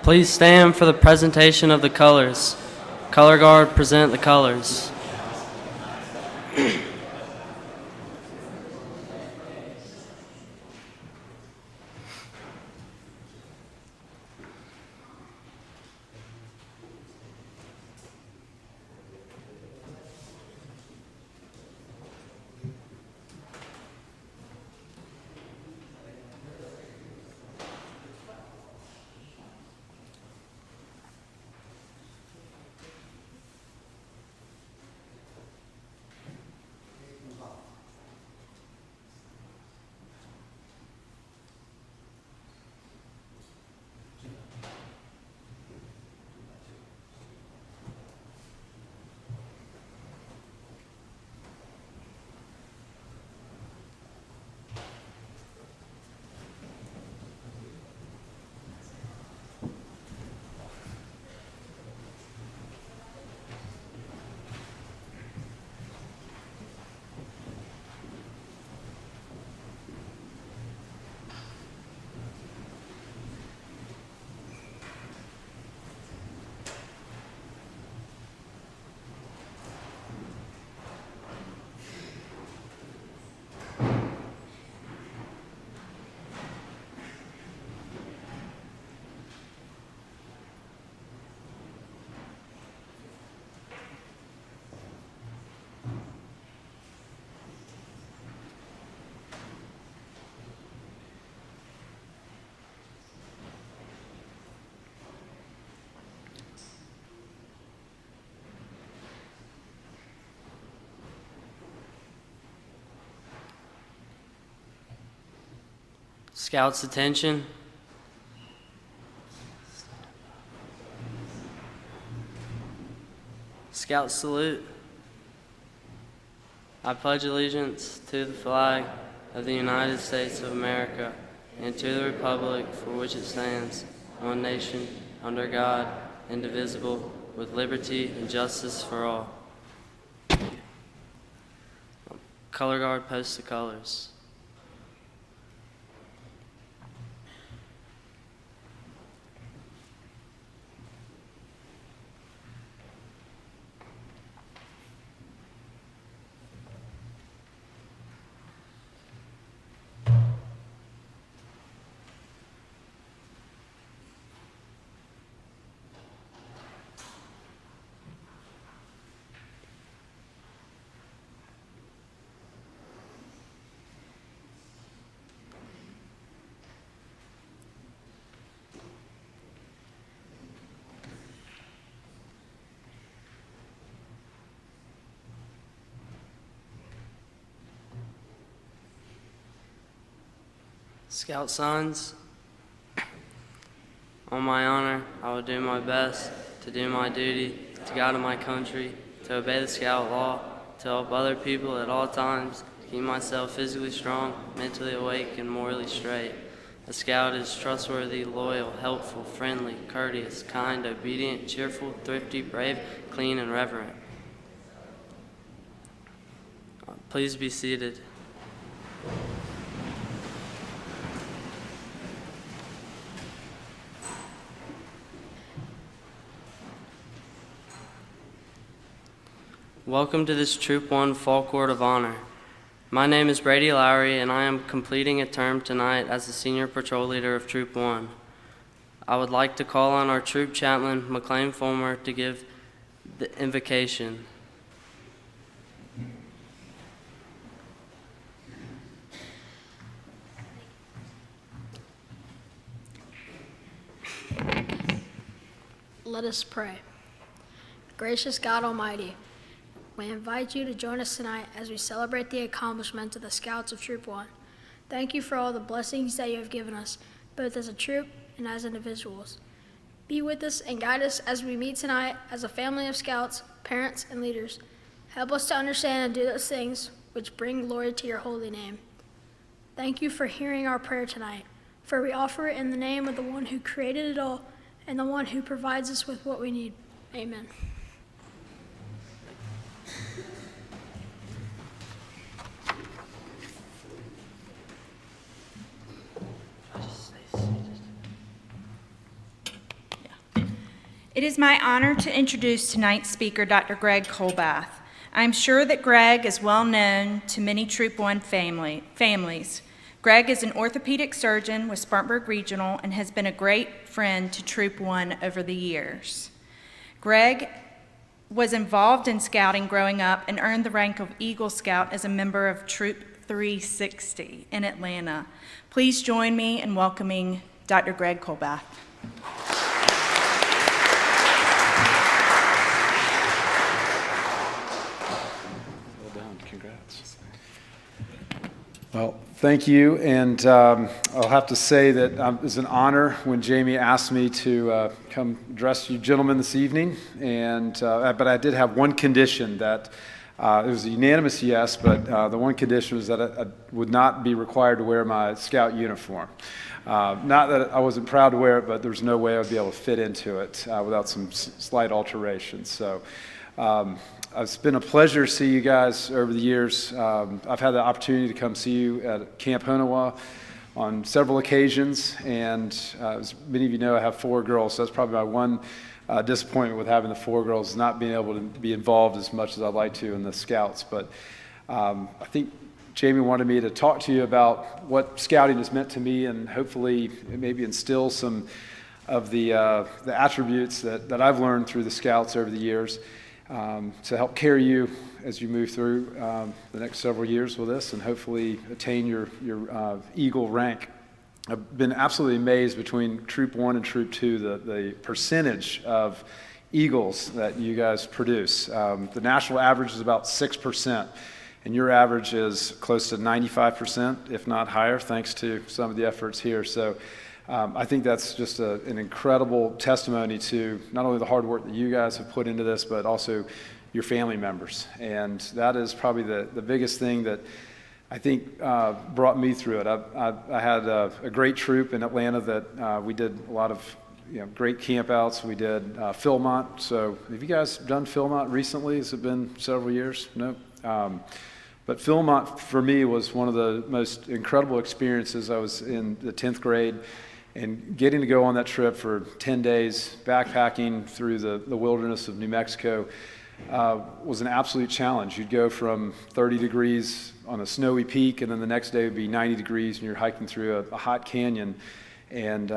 Please stand for the presentation of the colors. Color Guard, present the colors. Scouts, attention. Scout salute. I pledge allegiance to the flag of the United States of America and to the republic for which it stands, one nation, under God, indivisible, with liberty and justice for all. Color Guard, post the colors. Scout sons, on my honor, I will do my best to do my duty to God and my country, to obey the Scout law, to help other people at all times, to keep myself physically strong, mentally awake, and morally straight. A Scout is trustworthy, loyal, helpful, friendly, courteous, kind, obedient, cheerful, thrifty, brave, clean, and reverent. Please be seated. Welcome to this Troop 1 Fall Court of Honor. My name is Brady Lowry, and I am completing a term tonight as the Senior Patrol Leader of Troop 1. I would like to call on our Troop Chaplain, McLean Fulmer, to give the invocation. Let us pray. Gracious God Almighty, we invite you to join us tonight as we celebrate the accomplishments of the Scouts of Troop 1. Thank you for all the blessings that you have given us, both as a troop and as individuals. Be with us and guide us as we meet tonight as a family of Scouts, parents, and leaders. Help us to understand and do those things which bring glory to your holy name. Thank you for hearing our prayer tonight, for we offer it in the name of the one who created it all and the one who provides us with what we need. Amen. It is my honor to introduce tonight's speaker, Dr. Greg Colbath. I'm sure that Greg is well known to many Troop 1 families. Greg is an orthopedic surgeon with Spartanburg Regional and has been a great friend to Troop 1 over the years. Greg was involved in scouting growing up and earned the rank of Eagle Scout as a member of Troop 360 in Atlanta. Please join me in welcoming Dr. Greg Colbath. Well done, congrats. Well, thank you, and I'll have to say that it was an honor when Jamie asked me to come address you gentlemen this evening, and but I did have one condition that it was a unanimous yes, but the one condition was that I would not be required to wear my scout uniform. Not that I wasn't proud to wear it, but there's no way I would be able to fit into it without some slight alterations. So it's been a pleasure to see you guys over the years. I've had the opportunity to come see you at Camp Honawa on several occasions, and as many of you know, I have 4 girls, so that's probably my one disappointment with having the 4 girls, not being able to be involved as much as I'd like to in the Scouts. But I think Jamie wanted me to talk to you about what scouting has meant to me, and hopefully maybe instill some of the attributes that I've learned through the Scouts over the years to help carry you as you move through the next several years with this, and hopefully attain your Eagle rank. I've been absolutely amazed between Troop 1 and Troop 2, the percentage of Eagles that you guys produce. The national average is about 6%, and your average is close to 95%, if not higher, thanks to some of the efforts here. So I think that's just an incredible testimony to not only the hard work that you guys have put into this, but also your family members. And that is probably the biggest thing that I think brought me through it. I had a great troop in Atlanta that we did a lot of great campouts. We did Philmont. So have you guys done Philmont recently? Has it been several years? No. But Philmont for me was one of the most incredible experiences. I was in the 10th grade, and getting to go on that trip for 10 days, backpacking through the wilderness of New Mexico, was an absolute challenge. You'd go from 30 degrees on a snowy peak, and then the next day would be 90 degrees, and you're hiking through a hot canyon. And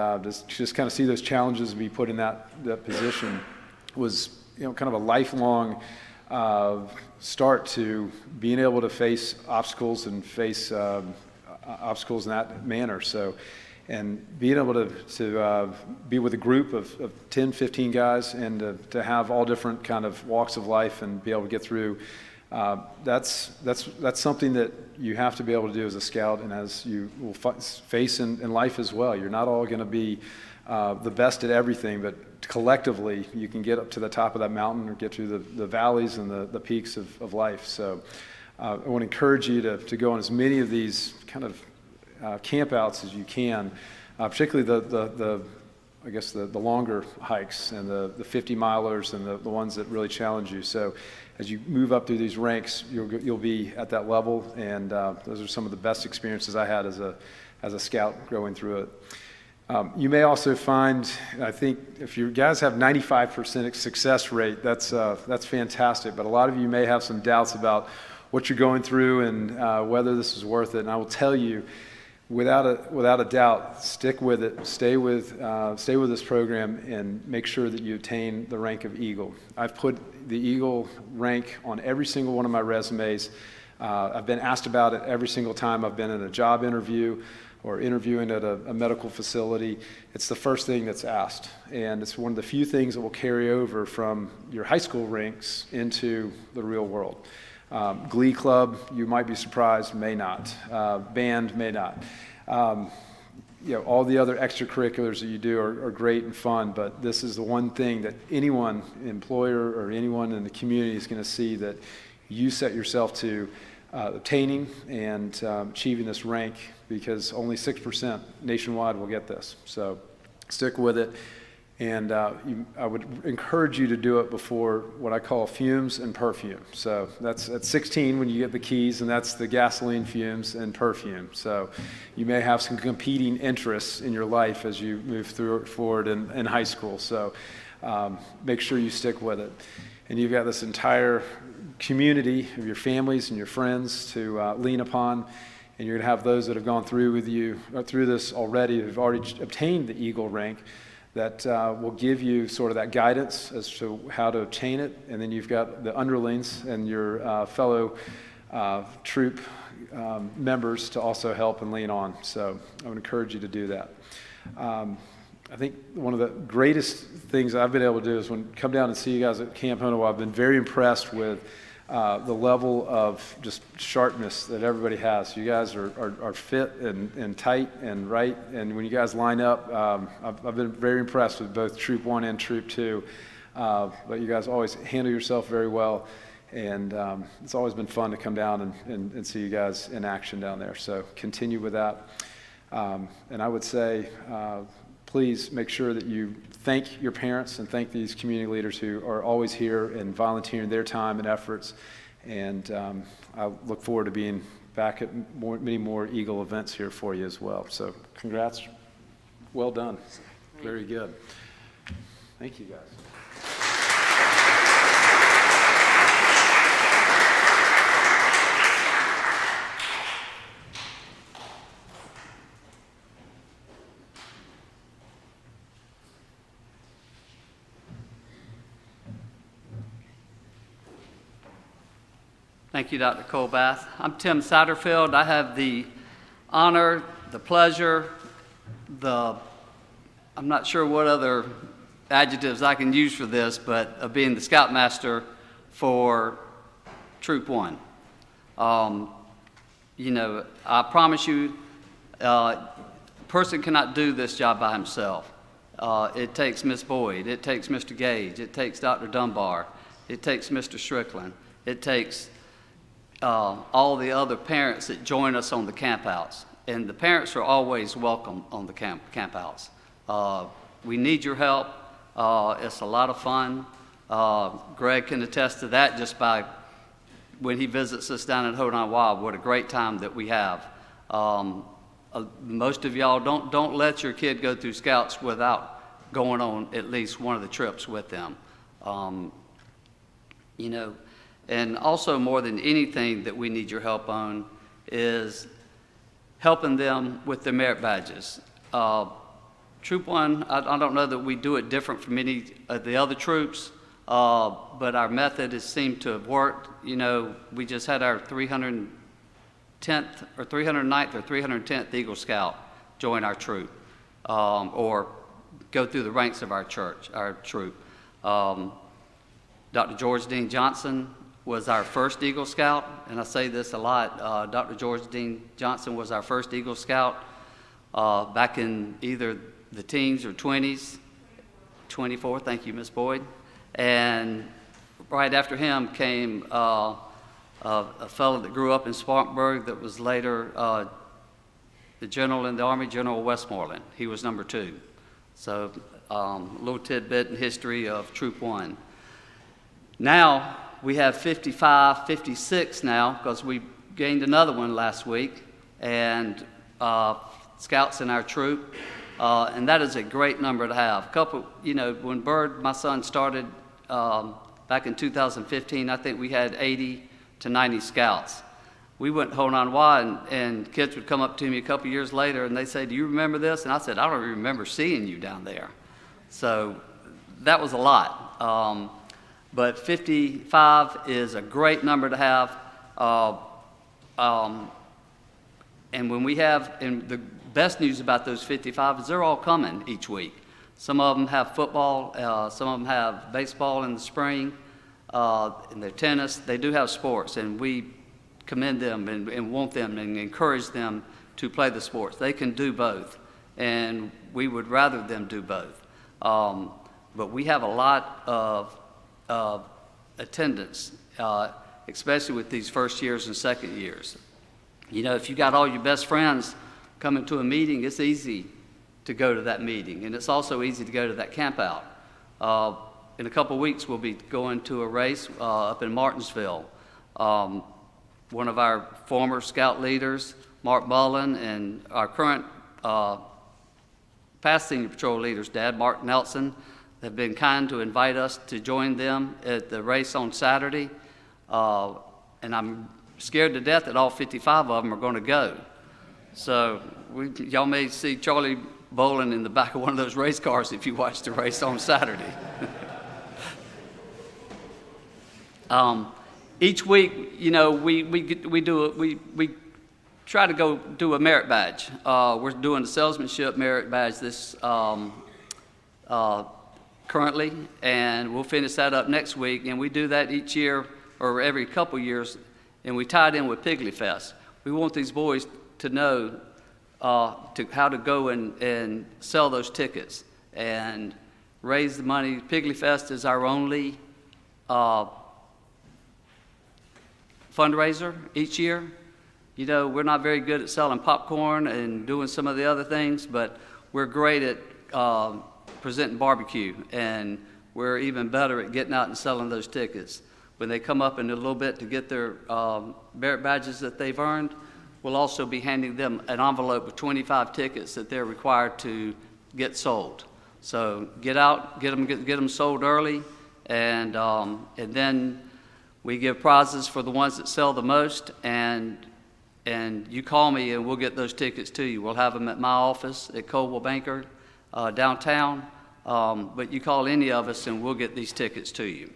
just kind of see those challenges and be put in that position was kind of a lifelong start to being able to face obstacles and face obstacles in that manner. So, and being able to be with a group of 10, 15 guys, and to have all different kind of walks of life and be able to get through, that's something that you have to be able to do as a scout, and as you will face in life as well. You're not all going to be the best at everything, but collectively you can get up to the top of that mountain or get through the valleys and the peaks of life. So I want to encourage you to go on as many of these kind of campouts as you can, particularly the longer hikes and the 50-milers and the ones that really challenge you. So as you move up through these ranks, you'll be at that level, and those are some of the best experiences I had as a scout going through it. You may also find, I think, if you guys have 95% success rate, that's fantastic. But a lot of you may have some doubts about what you're going through and whether this is worth it. And I will tell you, without a doubt, stick with it. Stay with this program and make sure that you attain the rank of Eagle. I've put the Eagle rank on every single one of my resumes. I've been asked about it every single time I've been in a job interview or interviewing at a medical facility. It's the first thing that's asked, and it's one of the few things that will carry over from your high school ranks into the real world. Glee club, you might be surprised, may not. Band, may not. All the other extracurriculars that you do are great and fun, but this is the one thing that anyone, employer or anyone in the community, is going to see that you set yourself to obtaining and achieving this rank, because only 6% nationwide will get this. So stick with it. And I would encourage you to do it before what I call fumes and perfume. So that's at 16 when you get the keys, and that's the gasoline, fumes, and perfume. So you may have some competing interests in your life as you move forward in high school. So make sure you stick with it. And you've got this entire community of your families and your friends to lean upon. And you're going to have those that have gone through with you through this already, who've already obtained the Eagle rank, that will give you sort of that guidance as to how to obtain it. And then you've got the underlings and your fellow troop members to also help and lean on. So I would encourage you to do that. I think one of the greatest things I've been able to do is when come down and see you guys at Camp Honowa, I've been very impressed with the level of just sharpness that everybody has. You guys are fit and tight and right, and when you guys line up, I've been very impressed with both Troop 1 and Troop 2. But you guys always handle yourself very well, and it's always been fun to come down and see you guys in action down there. So continue with that. And I would say, please make sure that you thank your parents and thank these community leaders who are always here and volunteering their time and efforts. And I look forward to being back at many more Eagle events here for you as well. So congrats. Well done. Very good. Thank you, guys. Thank you, Dr. Colbath. I'm Tim Satterfield. I have the honor, the pleasure, I'm not sure what other adjectives I can use for this, but of being the Scoutmaster for Troop 1. You know, I promise you, a person cannot do this job by himself. It takes Miss Boyd, it takes Mr. Gage, it takes Dr. Dunbar, it takes Mr. Strickland, it takes all the other parents that join us on the campouts. And the parents are always welcome on the campouts. We need your help. It's a lot of fun. Greg can attest to that just by when he visits us down at Honowa, what a great time that we have. Most of y'all don't let your kid go through Scouts without going on at least one of the trips with them. You know, and also more than anything that we need your help on is helping them with their merit badges. Troop 1, I don't know that we do it different from any of the other troops, but our method has seemed to have worked. You know, we just had our 310th or 309th or 310th Eagle Scout join our troop, or go through the ranks of our troop. Dr. George Dean Johnson was our first Eagle Scout, and I say this a lot. Dr. George Dean Johnson was our first Eagle Scout back in either the teens or 20s. 24, thank you, Miss Boyd. And right after him came a fellow that grew up in Spartanburg that was later the general in the Army, General Westmoreland. He was number 2. So a little tidbit in history of Troop 1. Now, we have 55, 56 now, because we gained another one last week, and Scouts in our troop, and that is a great number to have. You know, when Bird, my son, started back in 2015, I think we had 80 to 90 Scouts. We went to Honowa, and kids would come up to me a couple years later, and they say, "Do you remember this?" And I said, "I don't remember seeing you down there." So that was a lot. But 55 is a great number to have. And when we have, and the best news about those 55 is they're all coming each week. Some of them have football, some of them have baseball in the spring, and their tennis. They do have sports, and we commend them and want them and encourage them to play the sports. They can do both, and we would rather them do both. But we have a lot of attendance, especially with these first years and second years. You know, if you got all your best friends coming to a meeting, it's easy to go to that meeting, and it's also easy to go to that camp out. In a couple weeks, we'll be going to a race up in Martinsville. One of our former Scout leaders, Mark Mullen, and our current past Senior Patrol leader's dad, Mark Nelson, have been kind to invite us to join them at the race on Saturday. And I'm scared to death that all 55 of them are going to go. So y'all may see Charlie Bolin in the back of one of those race cars if you watch the race on Saturday. Each week, you know, we try to go do a merit badge. We're doing a salesmanship merit badge this currently, and we'll finish that up next week. And we do that each year or every couple years, and we tie it in with Piggly Fest. We want these boys to know how to go and sell those tickets and raise the money. Piggly Fest is our only fundraiser each year. You know, we're not very good at selling popcorn and doing some of the other things, but we're great at presenting barbecue, and we're even better at getting out and selling those tickets. When they come up in a little bit to get their merit badges that they've earned, we'll also be handing them an envelope with 25 tickets that they're required to get sold. So get out, get them sold early, and then we give prizes for the ones that sell the most, and you call me and we'll get those tickets to you. We'll have them at my office at Coldwell Banker downtown, but you call any of us and we'll get these tickets to you.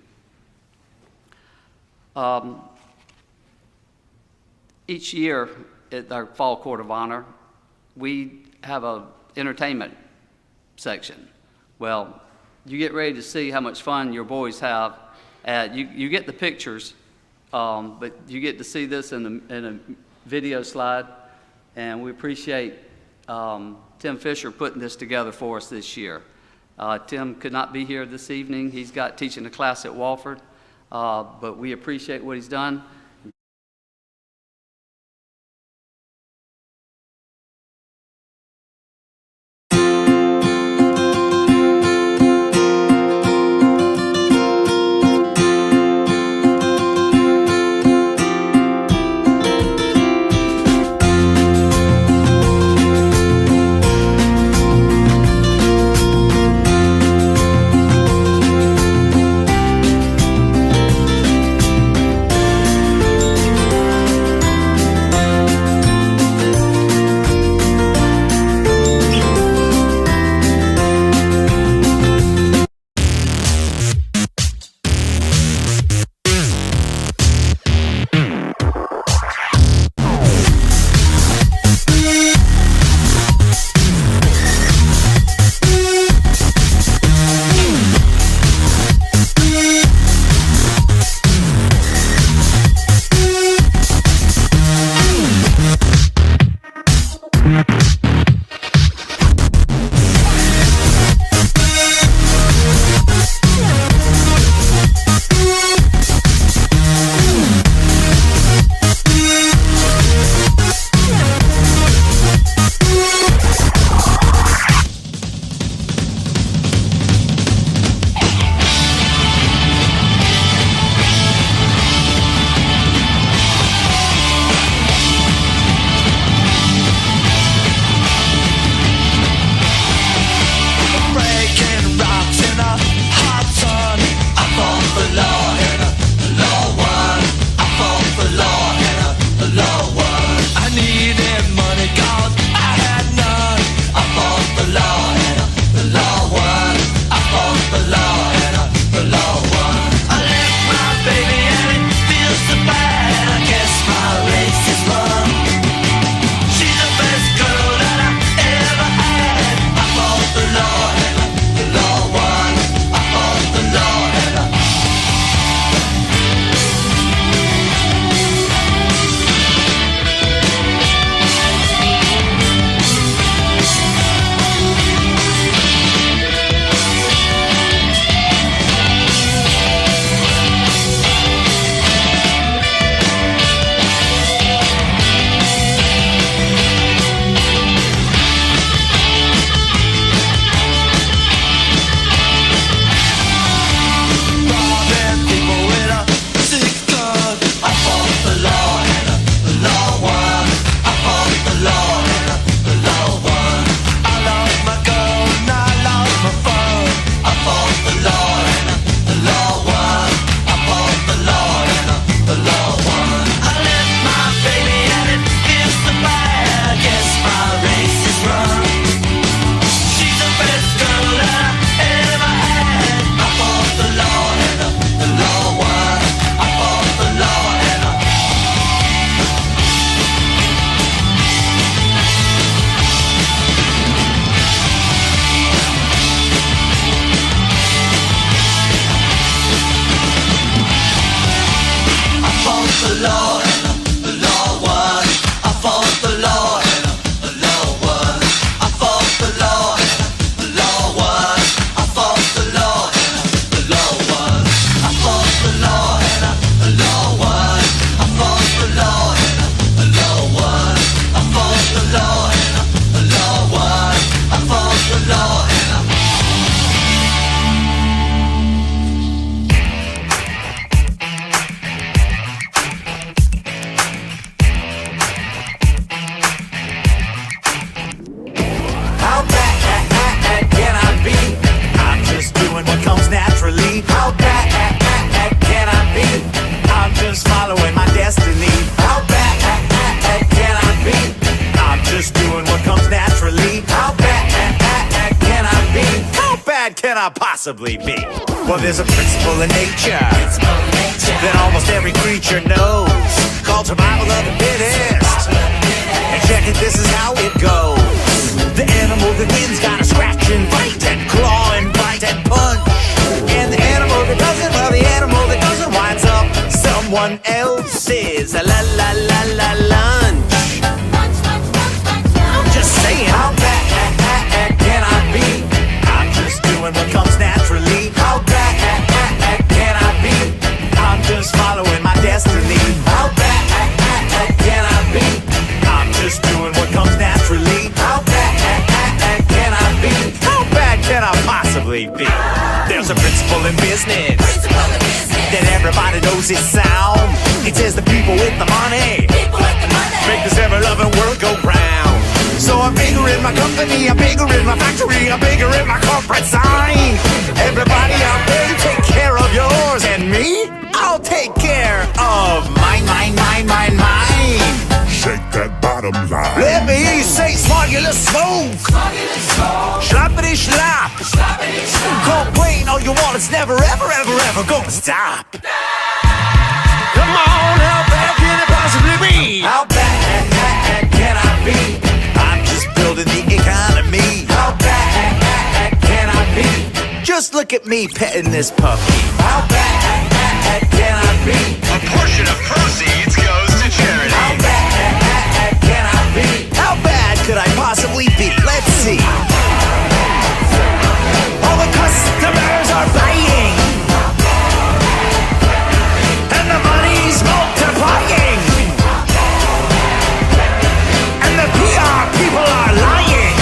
Each year at our Fall Court of Honor, we have a entertainment section. Well, you get ready to see how much fun your boys have. You get the pictures, but you get to see this in a video slide, and we appreciate Tim Fisher putting this together for us this year. Tim could not be here this evening. He's got teaching a class at Walford, but we appreciate what he's done. can I possibly be? Well, there's a principle in nature that almost every creature knows, called survival of the fittest. And check it, this is how it goes. The animal that wins gotta scratch and bite and claw and bite and punch. And the animal that doesn't, well, the animal that doesn't winds up someone else's la la la la lunch. I'm just saying, how bad can I be? I'm just doing what comes naturally. How bad can I be? I'm just following my destiny. How bad can I be? I'm just doing what comes naturally. How bad can I be? How bad can I possibly be? There's a principle in business that everybody knows is sound. It says the people with the money make this ever-loving world go round. So I'm bigger in my company, I'm bigger in my factory, I'm bigger in my corporate sign. Everybody out there, you take care of yours, and me, I'll take care of mine. Shake that bottom line. Let me hear you say smogulous smoke. Schlappity schlap. Complain all you want, it's never ever gonna stop. Come on, how bad can it possibly be? How bad can I be? I'm just building the economy. How bad can I be? Just look at me petting this puppy. How bad can I be? A portion of proceeds goes to charity. How bad can I be? How bad could I possibly be? Let's see. All the customers are buying, and the money's multiplying, and the PR people are lying,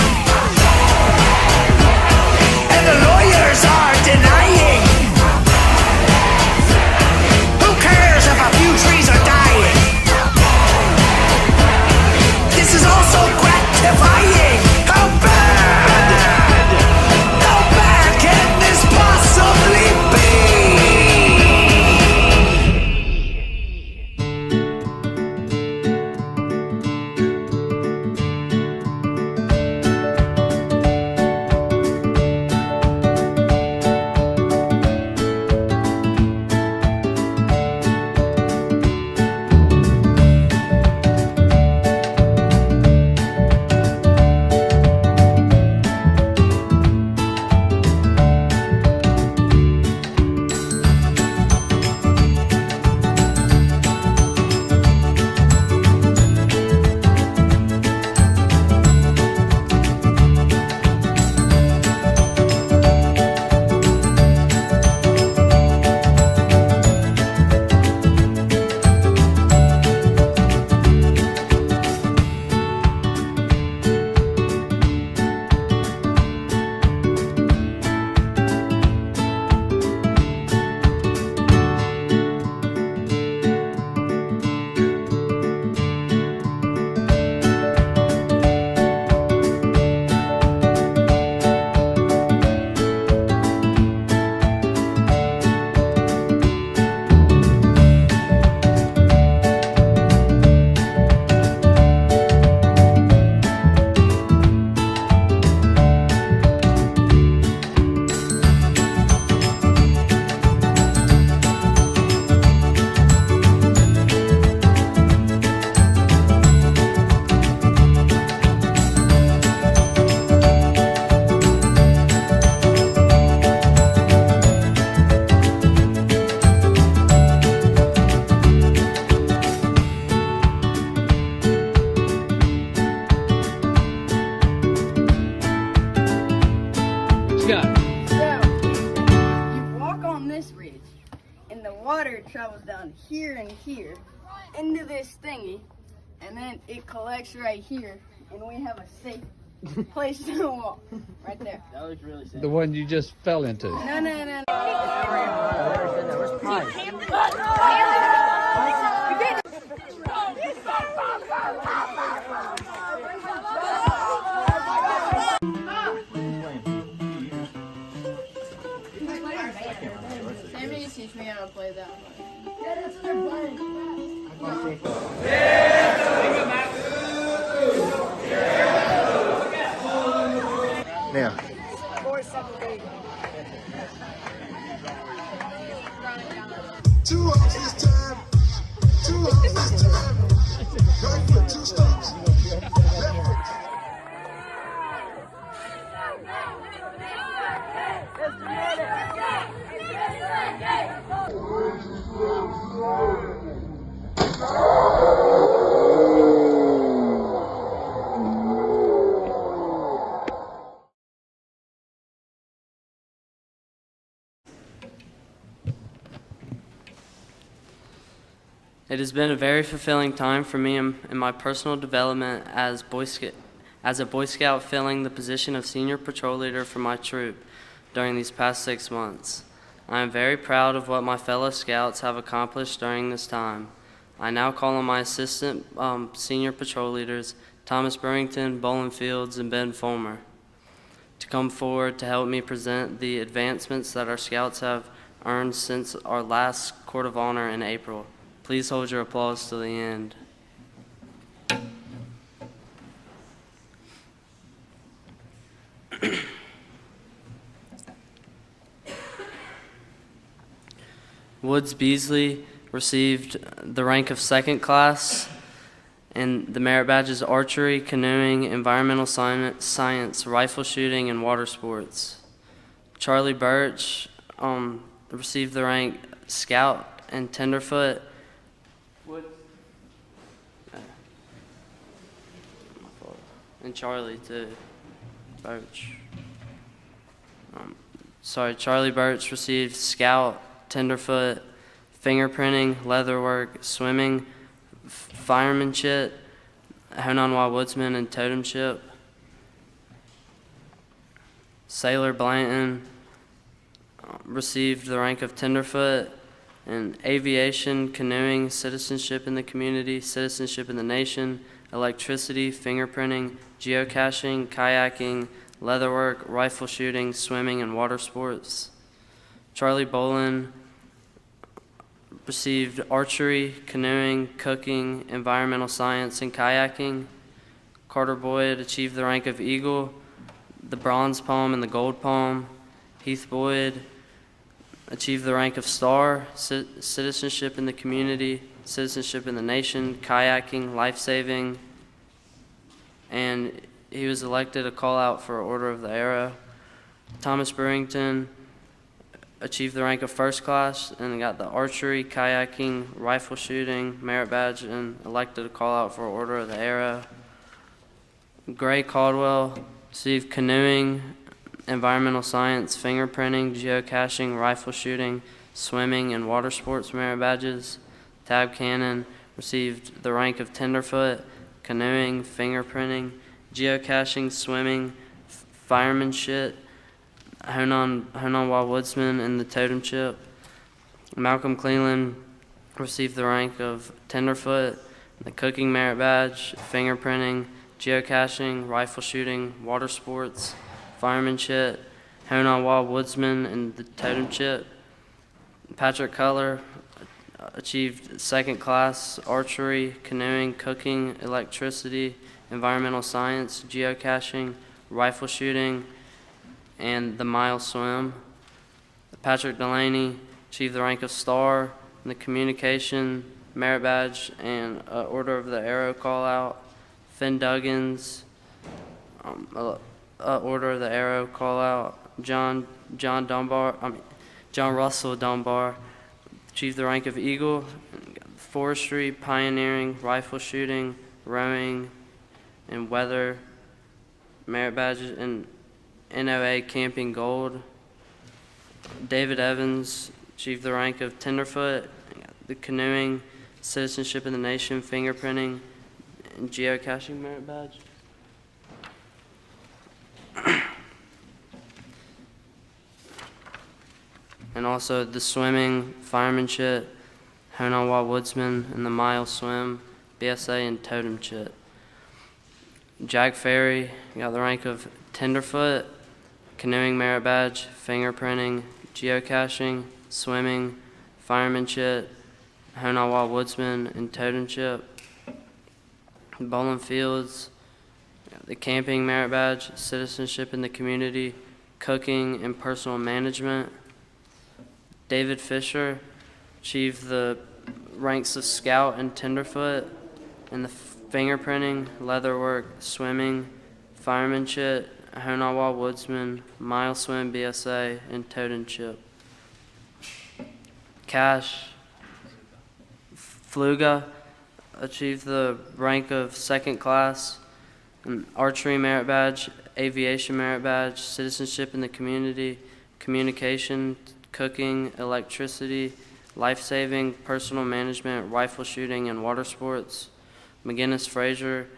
and the lawyers are denying. Who cares if a few trees are dying? This is also gratifying. How bad can this possibly be? Travels down here and here into this thingy, and then it collects right here, and we have a safe place to walk right there. That was really safe. The one you just fell into. No. Maybe you teach me how to play that one. Yeah, that's what they're playing. Now. It has been a very fulfilling time for me in my personal development as a Boy Scout filling the position of senior patrol leader for my troop during these past 6 months. I am very proud of what my fellow Scouts have accomplished during this time. I now call on my assistant senior patrol leaders, Thomas Burrington, Bolin Fields, and Ben Fulmer, to come forward to help me present the advancements that our Scouts have earned since our last Court of Honor in April. Please hold your applause to the end. Woods Beasley received the rank of second class in the merit badges archery, canoeing, environmental science, rifle shooting, and water sports. Charlie Birch received the rank scout and tenderfoot. And Charlie too, Birch. Charlie Birch received scout, tenderfoot, fingerprinting, leatherwork, swimming, firemanship, Hononwa woodsman, and totemship. Sailor Blanton received the rank of tenderfoot in aviation, canoeing, citizenship in the community, citizenship in the nation, electricity, fingerprinting, geocaching, kayaking, leatherwork, rifle shooting, swimming, and water sports. Charlie Bolin received archery, canoeing, cooking, environmental science, and kayaking. Carter Boyd achieved the rank of eagle, the bronze palm, and the gold palm. Heath Boyd achieved the rank of star, citizenship in the community, citizenship in the nation, kayaking, life-saving, and he was elected a call-out for Order of the Arrow. Thomas Burrington achieved the rank of first class and got the archery, kayaking, rifle shooting, merit badge, and elected a call-out for Order of the Arrow. Gray Caldwell received canoeing, environmental science, fingerprinting, geocaching, rifle shooting, swimming, and water sports merit badges. Tab Cannon received the rank of tenderfoot, canoeing, fingerprinting, geocaching, swimming, firemanship, Hononwa woodsman, and the totemship. Malcolm Cleland received the rank of tenderfoot, the cooking merit badge, fingerprinting, geocaching, rifle shooting, water sports, firemanship, Hononwa woodsman, and the totemship. Patrick Cutler achieved second class archery, canoeing, cooking, electricity, environmental science, geocaching, rifle shooting, and the mile swim. Patrick Delaney achieved the rank of star in the communication merit badge and Order of the Arrow call out. Finn Duggins, Order of the Arrow call out. John Russell Dunbar achieved the rank of eagle, forestry, pioneering, rifle shooting, rowing, and weather merit badges, and NOA camping gold. David Evans achieved the rank of tenderfoot, the canoeing, citizenship in the nation, fingerprinting, and geocaching merit badge. And also the swimming, firemanship, Hononwa woodsman, and the mile swim, BSA, and totemship. Jack Ferry got the rank of tenderfoot, canoeing merit badge, fingerprinting, geocaching, swimming, firemanship, Hononwa woodsman, and totemship. Bolin Fields, the camping merit badge, citizenship in the community, cooking, and personal management. David Fisher achieved the ranks of scout and tenderfoot in the fingerprinting, leatherwork, swimming, firemanship, Hononwa woodsman, mile swim, BSA, and totemship. Cash Fluga achieved the rank of second class in archery merit badge, aviation merit badge, citizenship in the community, communication, cooking, electricity, life-saving, personal management, rifle shooting, and water sports. McGinnis Fraser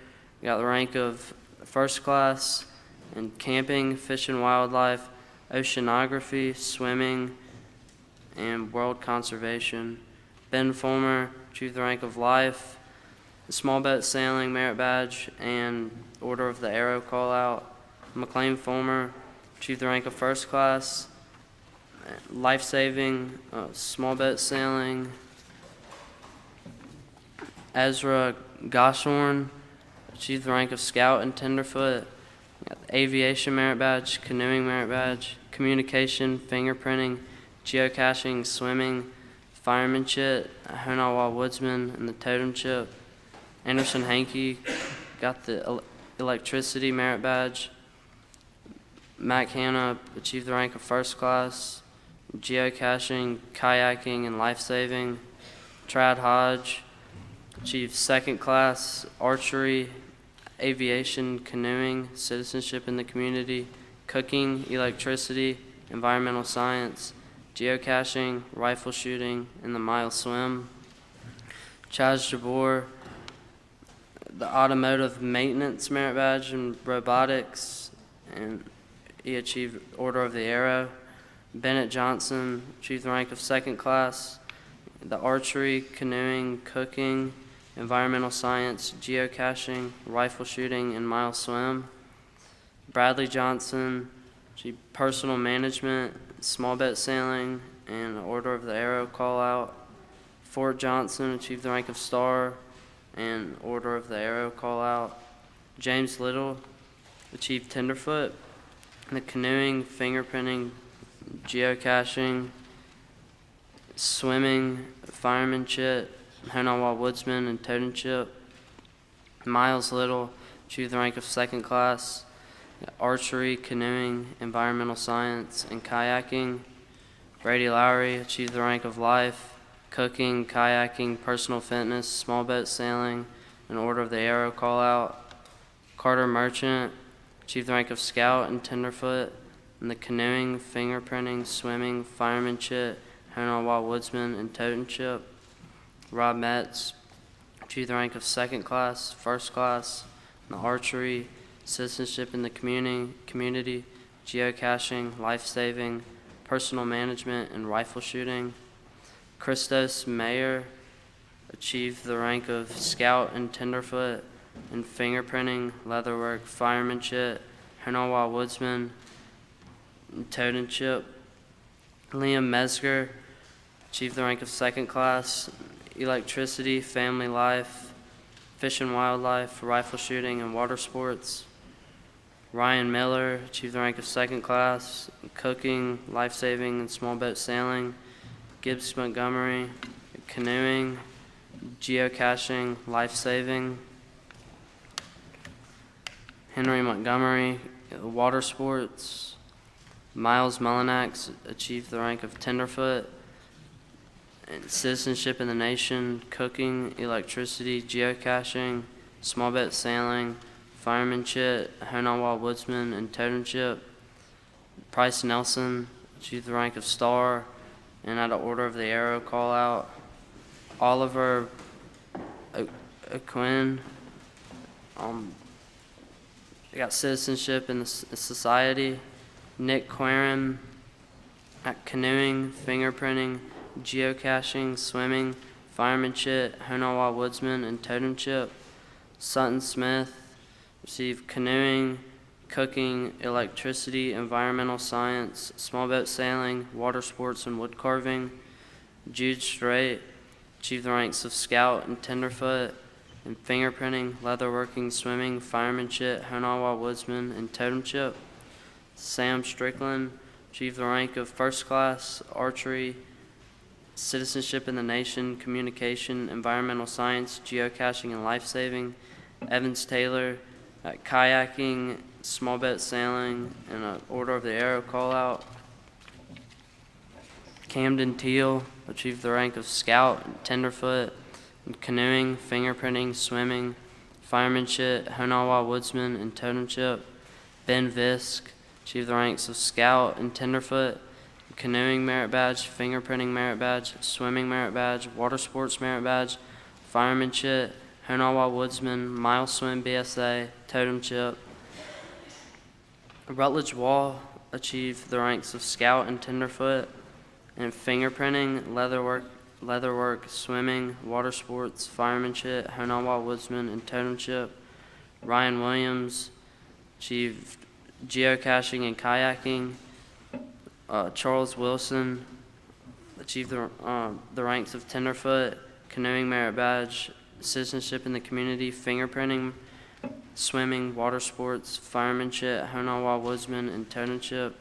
got the rank of first class in camping, fish and wildlife, oceanography, swimming, and world conservation. Ben Fulmer achieved the rank of life, small boat sailing merit badge, and Order of the Arrow call out. McLean Fulmer achieved the rank of first class, life-saving, small boat sailing. Ezra Goshorn achieved the rank of scout and tenderfoot. Got the aviation merit badge, canoeing merit badge, communication, fingerprinting, geocaching, swimming, firemanship, Honawa woodsman, and the totem chip. Anderson Hankey got the electricity merit badge. Matt Hanna achieved the rank of first class, geocaching, kayaking, and life-saving. Trad Hodge achieved second class, archery, aviation, canoeing, citizenship in the community, cooking, electricity, environmental science, geocaching, rifle shooting, and the mile swim. Chaz Jabor, the automotive maintenance merit badge in robotics, and he achieved Order of the Arrow. Bennett Johnson achieved the rank of second class, the archery, canoeing, cooking, environmental science, geocaching, rifle shooting, and mile swim. Bradley Johnson achieved personal management, small boat sailing, and Order of the Arrow call out. Fort Johnson achieved the rank of star and Order of the Arrow call out. James Little achieved tenderfoot, the canoeing, fingerprinting, geocaching, swimming, firemanship, Honawa woodsman, and totem chip. Miles Little achieved the rank of second class, archery, canoeing, environmental science, and kayaking. Brady Lowry achieved the rank of life, cooking, kayaking, personal fitness, small boat sailing, and Order of the Arrow call out. Carter Merchant achieved the rank of scout and tenderfoot in the canoeing, fingerprinting, swimming, firemanship, Honawa woodsman, and totem chip. Rob Metz achieved the rank of second class, first class in the archery, citizenship in the community, geocaching, life-saving, personal management, and rifle shooting. Christos Mayer achieved the rank of scout and tenderfoot in fingerprinting, leatherwork, firemanship, Honawa woodsman, and totem chip. Liam Mesger achieved the rank of second class, electricity, family life, fish and wildlife, rifle shooting, and water sports. Ryan Miller achieved the rank of second class, cooking, life-saving, and small boat sailing. Gibbs Montgomery, canoeing, geocaching, life-saving. Henry Montgomery, water sports. Miles Mullinax achieved the rank of tenderfoot, and citizenship in the nation, cooking, electricity, geocaching, small boat sailing, firemanship, Honawa woodsman, and totem chip. Price Nelson achieved the rank of star and had an Order of the Arrow call out. Oliver O'Quinn got citizenship in the society. Nick Quaren at canoeing, fingerprinting, geocaching, swimming, firemanship, Honawa woodsman, and totem chip. Sutton Smith received canoeing, cooking, electricity, environmental science, small boat sailing, water sports, and wood carving. Jude Strait achieved the ranks of scout and tenderfoot in fingerprinting, leatherworking, swimming, firemanship, Honawa woodsman, and totem chip. Sam Strickland achieved the rank of first class, archery, citizenship in the nation, communication, environmental science, geocaching, and life-saving. Evans Taylor at kayaking, small boat sailing, and an Order of the Arrow call out. Camden Teal achieved the rank of scout and tenderfoot in canoeing, fingerprinting, swimming, firemanship, Honawa woodsman, and totem chip. Ben Visk achieved the ranks of scout and tenderfoot, canoeing merit badge, fingerprinting merit badge, swimming merit badge, water sports merit badge, firemanship, Honawa Woodsman, mile swim BSA, totem chip. Rutledge Wall achieved the ranks of scout and tenderfoot, and fingerprinting, leatherwork, swimming, water sports, firemanship, Honawa Woodsman, and totem chip. Ryan Williams achieved geocaching and kayaking. Charles Wilson achieved the ranks of tenderfoot, canoeing merit badge, citizenship in the community, fingerprinting, swimming, water sports, firemanship, Honawa Woodsman, and totem chip.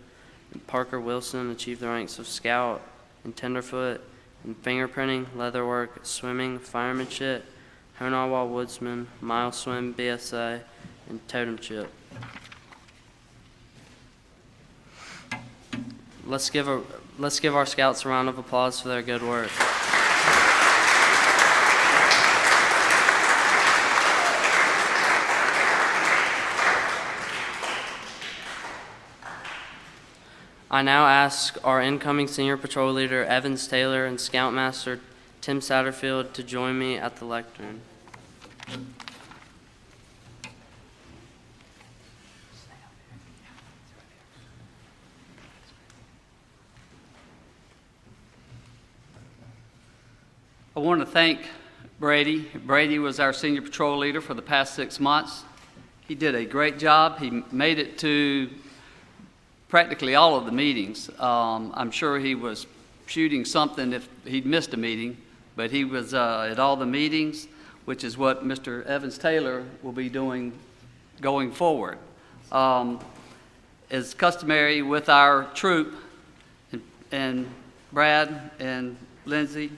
And Parker Wilson achieved the ranks of scout and tenderfoot, and fingerprinting, leatherwork, swimming, firemanship, Honawa Woodsman, mile swim BSA, and totem chip. Let's give our scouts a round of applause for their good work. I now ask our incoming senior patrol leader, Evans Taylor, and Scoutmaster Tim Satterfield to join me at the lectern. I want to thank Brady. Brady was our senior patrol leader for the past 6 months. He did a great job. He made it to practically all of the meetings. I'm sure he was shooting something if he'd missed a meeting, but he was at all the meetings, which is what Mr. Evans Taylor will be doing going forward. As customary with our troop, and Brad and Lindsay,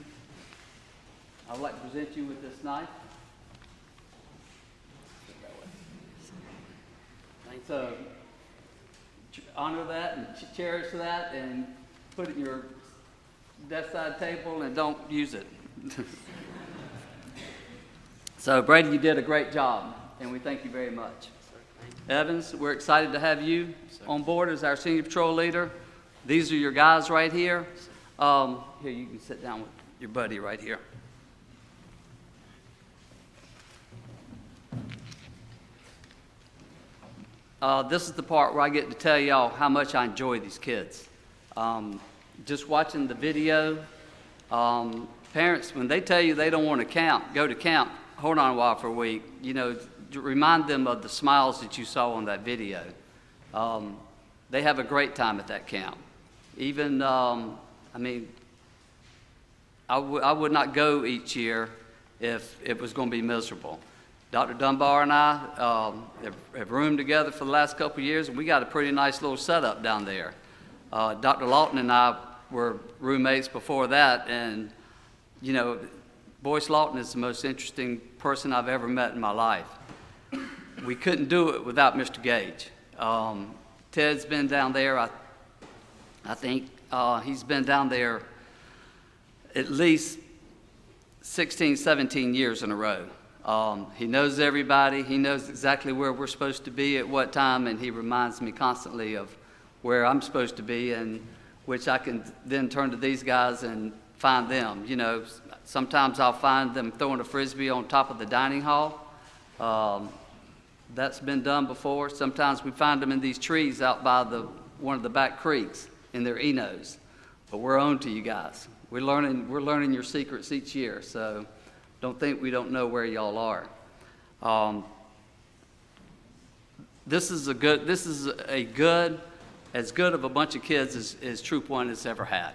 I'd like to present you with this knife. So honor that and cherish that and put it in your desk side table and don't use it. So Brady, you did a great job and we thank you very much. Evans, we're excited to have you on board as our senior patrol leader. These are your guys right here. Here, you can sit down with your buddy right here. This is the part where I get to tell y'all how much I enjoy these kids. Just watching the video, parents, when they tell you they don't want to go to camp, hold on a while for a week, you know, remind them of the smiles that you saw on that video. They have a great time at that camp. Even, I mean, I would not go each year if it was going to be miserable. Dr. Dunbar and I have roomed together for the last couple of years, and we got a pretty nice little setup down there. Dr. Lawton and I were roommates before that, and, you know, Boyce Lawton is the most interesting person I've ever met in my life. We couldn't do it without Mr. Gage. Ted's been down there, I think he's been down there at least 16, 17 years in a row. He knows everybody. He knows exactly where we're supposed to be at what time, and he reminds me constantly of where I'm supposed to be, and which I can then turn to these guys and find them. You know, sometimes I'll find them throwing a Frisbee on top of the dining hall. That's been done before. Sometimes we find them in these trees out by one of the back creeks in their Enos. But we're on to you guys. We're learning your secrets each year, so don't think we don't know where y'all are. This is as good of a bunch of kids as Troop 1 has ever had.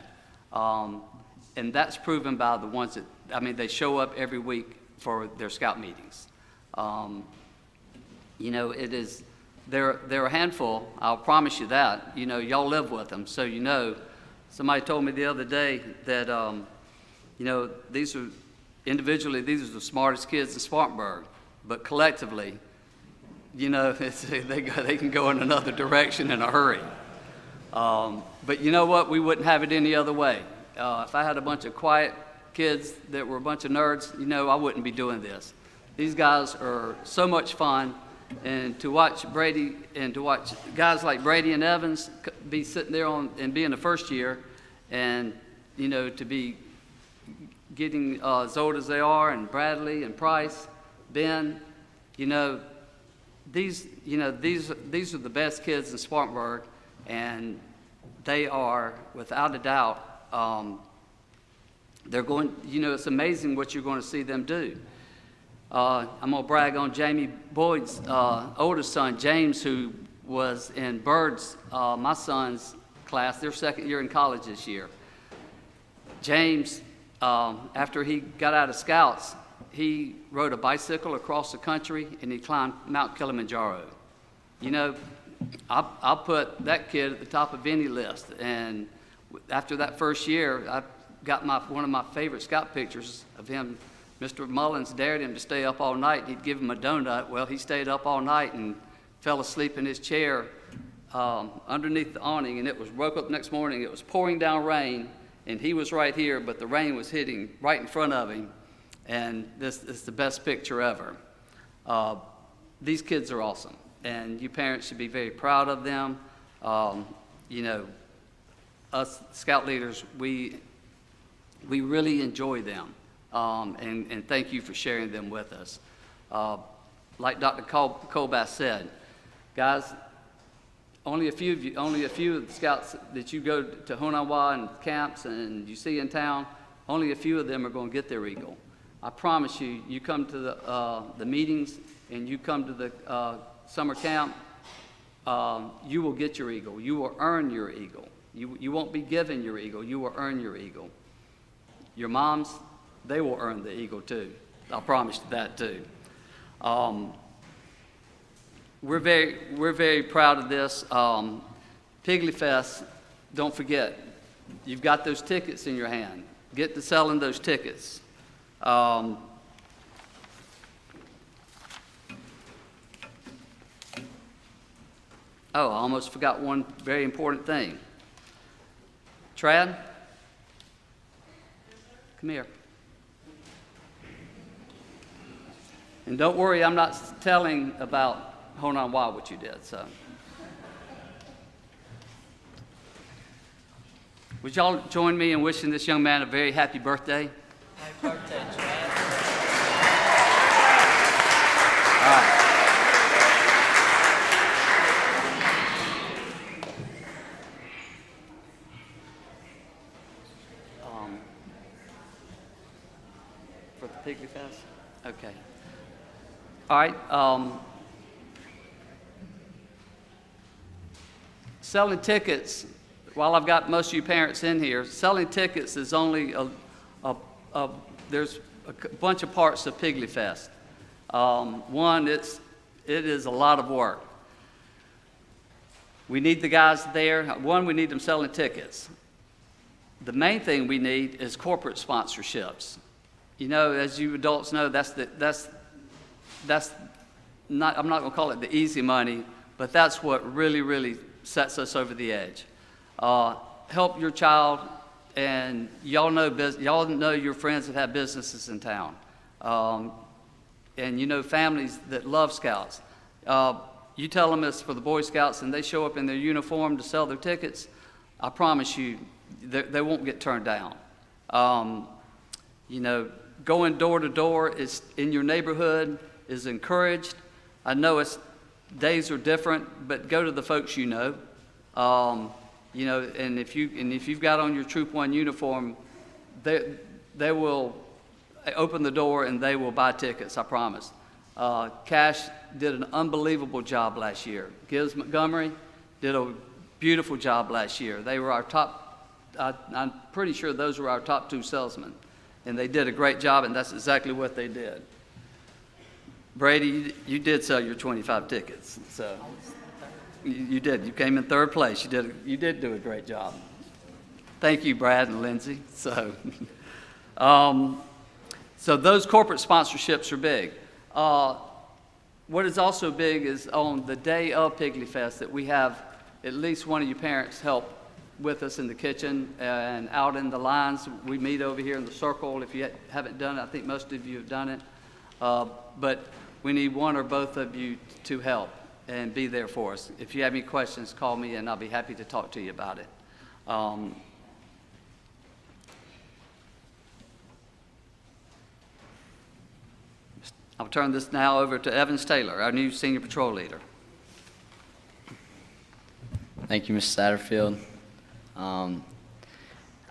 And that's proven by the ones that, I mean, they show up every week for their scout meetings. You know, they're a handful, I'll promise you that. You know, y'all live with them, so you know. Somebody told me the other day that, you know, individually, these are the smartest kids in Spartanburg, but collectively, you know, they can go in another direction in a hurry. But you know what? We wouldn't have it any other way. If I had a bunch of quiet kids that were a bunch of nerds, you know, I wouldn't be doing this. These guys are so much fun, and to watch Brady and to watch guys like Brady and Evans be sitting there and be in the first year, And, you know, to be getting as old as they are, and Bradley and Price, Ben, you know, these are the best kids in Spartanburg, and they are, without a doubt, they're going, you know, it's amazing what you're going to see them do. I'm going to brag on Jamie Boyd's oldest son, James, who was in Bird's, my son's class, their second year in college this year. James, after he got out of Scouts, he rode a bicycle across the country and he climbed Mount Kilimanjaro. You know, I'll put that kid at the top of any list. And after that first year, I got one of my favorite Scout pictures of him. Mr. Mullins dared him to stay up all night. He'd give him a donut. Well, he stayed up all night and fell asleep in his chair underneath the awning. And woke up the next morning, it was pouring down rain. And he was right here, but the rain was hitting right in front of him. And this is the best picture ever. These kids are awesome, and you parents should be very proud of them. You know, us Scout leaders, we really enjoy them, and thank you for sharing them with us. Like Dr. Colbath said, guys, only a few of the Scouts that you go to Honawa and camps and you see in town, only a few of them are going to get their eagle. I promise you, you come to the meetings and you come to the summer camp, you will get your eagle. You will earn your eagle. You won't be given your eagle. You will earn your eagle. Your moms, they will earn the eagle too. I promise you that too. We're very proud of this. Piggly Fest, don't forget, you've got those tickets in your hand. Get to selling those tickets. Oh, I almost forgot one very important thing. Trad, come here. And don't worry, I'm not telling about Honan Wa what you did, so. Would y'all join me in wishing this young man a very happy birthday? Happy birthday, Trad. All right. For the Piggly Fest? Okay. All right. Selling tickets, while I've got most of you parents in here, selling tickets is only there's a bunch of parts of Piggly Fest. One, it is a lot of work. We need the guys there. One, we need them selling tickets. The main thing we need is corporate sponsorships. You know, as you adults know, that's not, I'm not going to call it the easy money, but that's what really sets us over the edge. Help your child, and y'all know your friends that have businesses in town, and you know families that love Scouts. You tell them it's for the Boy Scouts, and they show up in their uniform to sell their tickets. I promise you, they won't get turned down. You know, going door to door is in your neighborhood is encouraged. I know days are different, but go to the folks you know. You know, and if you've got on your Troop 1 uniform, they will open the door and they will buy tickets, I promise. Cash did an unbelievable job last year. Gibbs Montgomery did a beautiful job last year. They were our top, I'm pretty sure those were our top 2 salesmen. And they did a great job, and that's exactly what they did. Brady, you did sell your 25 tickets, so you did. You came in 3rd place. You did do a great job. Thank you, Brad and Lindsay. So those corporate sponsorships are big. What is also big is on the day of Piggly Fest that we have at least one of you parents help with us in the kitchen and out in the lines. We meet over here in the circle. If you haven't done it, I think most of you have done it. But we need one or both of you to help and be there for us. If you have any questions, call me and I'll be happy to talk to you about it. I'll turn this now over to Evans Taylor, our new senior patrol leader. Thank you, Mr. Satterfield.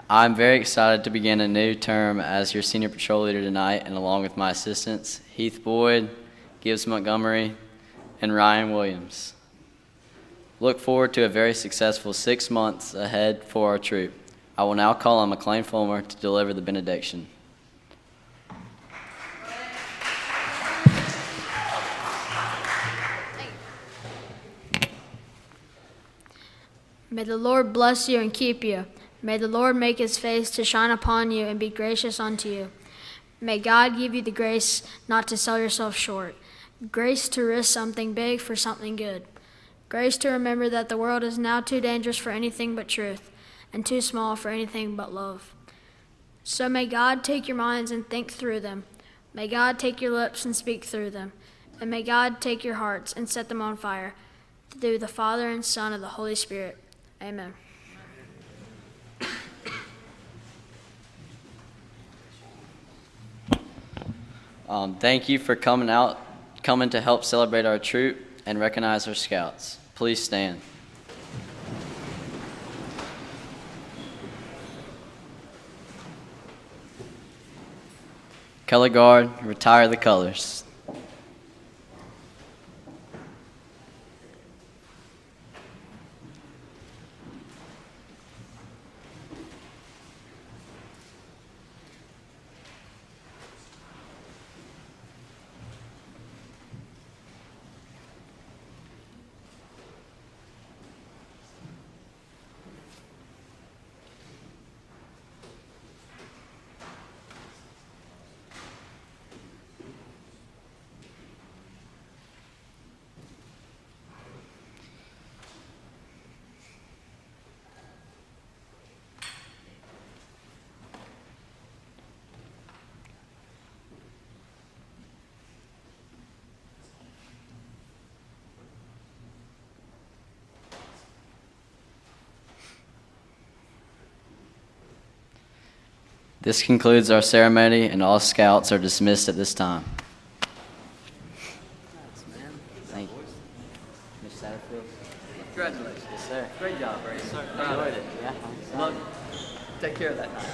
I'm very excited to begin a new term as your senior patrol leader tonight, and along with my assistants, Heath Boyd, Gibbs Montgomery, and Ryan Williams. Look forward to a very successful 6 months ahead for our troop. I will now call on McLean Fulmer to deliver the benediction. May the Lord bless you and keep you. May the Lord make his face to shine upon you and be gracious unto you. May God give you the grace not to sell yourself short. Grace to risk something big for something good. Grace to remember that the world is now too dangerous for anything but truth, and too small for anything but love. So may God take your minds and think through them. May God take your lips and speak through them. And may God take your hearts and set them on fire, through the Father and Son and the Holy Spirit. Amen. Thank you for coming to help celebrate our troop and recognize our scouts. Please stand. Color guard, retire the colors. This concludes our ceremony, and all scouts are dismissed at this time. Thank you. Mr. Satterfield. Congratulations. Yes, sir. Great job, Brady. Enjoyed it. Yeah. Look, take care of that night.